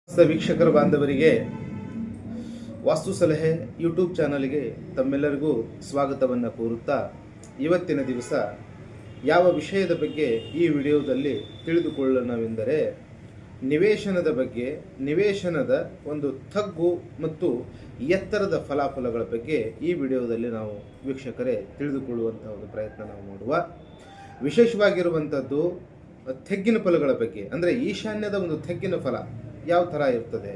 ವೀಕ್ಷಕರ ಬಾಂಧವರಿಗೆ ವಾಸ್ತು ಸಲಹೆ ಯೂಟ್ಯೂಬ್ ಚಾನಲ್ಗೆ ತಮ್ಮೆಲ್ಲರಿಗೂ ಸ್ವಾಗತವನ್ನು ಕೋರುತ್ತಾ ಇವತ್ತಿನ ದಿವಸ ಯಾವ ವಿಷಯದ ಬಗ್ಗೆ ಈ ವಿಡಿಯೋದಲ್ಲಿ ತಿಳಿದುಕೊಳ್ಳೋಣವೆಂದರೆ ನಿವೇಶನದ ಬಗ್ಗೆ, ನಿವೇಶನದ ಒಂದು ತಗ್ಗು ಮತ್ತು ಎತ್ತರದ ಫಲಾಫಲಗಳ ಬಗ್ಗೆ ಈ ವಿಡಿಯೋದಲ್ಲಿ ನಾವು ವೀಕ್ಷಕರೇ ತಿಳಿದುಕೊಳ್ಳುವಂತಹ ಒಂದು ಪ್ರಯತ್ನ ನಾವು ಮಾಡುವ. ವಿಶೇಷವಾಗಿರುವಂಥದ್ದು ತೆಗ್ಗಿನ ಫಲಗಳ ಬಗ್ಗೆ, ಅಂದರೆ ಈಶಾನ್ಯದ ಒಂದು ತೆಗ್ಗಿನ ಫಲ ಯಾವ ಥರ ಇರ್ತದೆ,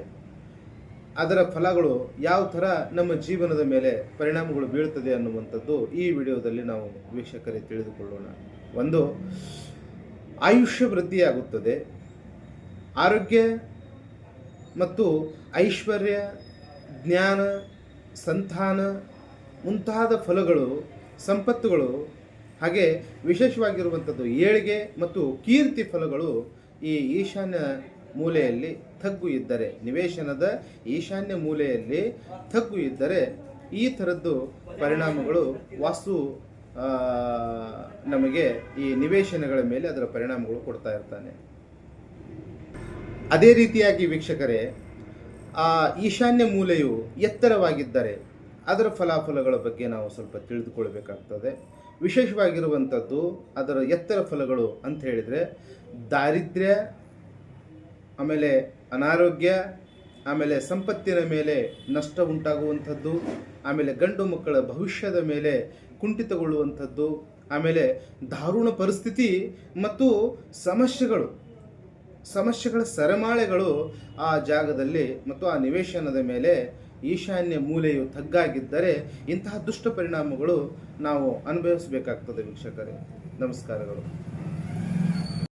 ಅದರ ಫಲಗಳು ಯಾವ ಥರ ನಮ್ಮ ಜೀವನದ ಮೇಲೆ ಪರಿಣಾಮಗಳು ಬೀಳ್ತದೆ ಅನ್ನುವಂಥದ್ದು ಈ ವಿಡಿಯೋದಲ್ಲಿ ನಾವು ವೀಕ್ಷಕರೇ ತಿಳಿದುಕೊಳ್ಳೋಣ. ಒಂದು, ಆಯುಷ್ಯ ವೃದ್ಧಿಯಾಗುತ್ತದೆ, ಆರೋಗ್ಯ ಮತ್ತು ಐಶ್ವರ್ಯ, ಜ್ಞಾನ, ಸಂತಾನ ಮುಂತಾದ ಫಲಗಳು, ಸಂಪತ್ತುಗಳು, ಹಾಗೆ ವಿಶೇಷವಾಗಿರುವಂಥದ್ದು ಏಳಿಗೆ ಮತ್ತು ಕೀರ್ತಿ ಫಲಗಳು ಈ ಈಶಾನ್ಯ ಮೂಲೆಯಲ್ಲಿ ತಗ್ಗು ಇದ್ದರೆ, ನಿವೇಶನದ ಈಶಾನ್ಯ ಮೂಲೆಯಲ್ಲಿ ತಗ್ಗು ಇದ್ದರೆ ಈ ಥರದ್ದು ಪರಿಣಾಮಗಳು ವಾಸ್ತು ನಮಗೆ ಈ ನಿವೇಶನಗಳ ಮೇಲೆ ಅದರ ಪರಿಣಾಮಗಳು ಕೊಡ್ತಾ ಇರ್ತಾನೆ. ಅದೇ ರೀತಿಯಾಗಿ ವೀಕ್ಷಕರೇ, ಆ ಈಶಾನ್ಯ ಮೂಲೆಯು ಎತ್ತರವಾಗಿದ್ದರೆ ಅದರ ಫಲಾಫಲಗಳ ಬಗ್ಗೆ ನಾವು ಸ್ವಲ್ಪ ತಿಳಿದುಕೊಳ್ಬೇಕಾಗ್ತದೆ. ವಿಶೇಷವಾಗಿರುವಂಥದ್ದು ಅದರ ಎತ್ತರ ಫಲಗಳು ಅಂತ ಹೇಳಿದರೆ ದಾರಿದ್ರ್ಯ, ಆಮೇಲೆ ಅನಾರೋಗ್ಯ, ಆಮೇಲೆ ಸಂಪತ್ತಿನ ಮೇಲೆ ನಷ್ಟ ಉಂಟಾಗುವಂಥದ್ದು, ಆಮೇಲೆ ಗಂಡು ಮಕ್ಕಳ ಭವಿಷ್ಯದ ಮೇಲೆ ಕುಂಠಿತಗೊಳ್ಳುವಂಥದ್ದು, ಆಮೇಲೆ ದಾರುಣ ಪರಿಸ್ಥಿತಿ ಮತ್ತು ಸಮಸ್ಯೆಗಳ ಸರಮಾಳೆಗಳು ಆ ಜಾಗದಲ್ಲಿ ಮತ್ತು ಆ ನಿವೇಶನದ ಮೇಲೆ ಈಶಾನ್ಯ ಮೂಲೆಯು ತಗ್ಗಾಗಿದ್ದರೆ ಇಂತಹ ದುಷ್ಟ ಪರಿಣಾಮಗಳು ನಾವು ಅನುಭವಿಸಬೇಕಾಗ್ತದೆ ವೀಕ್ಷಕರೇ. ನಮಸ್ಕಾರಗಳು.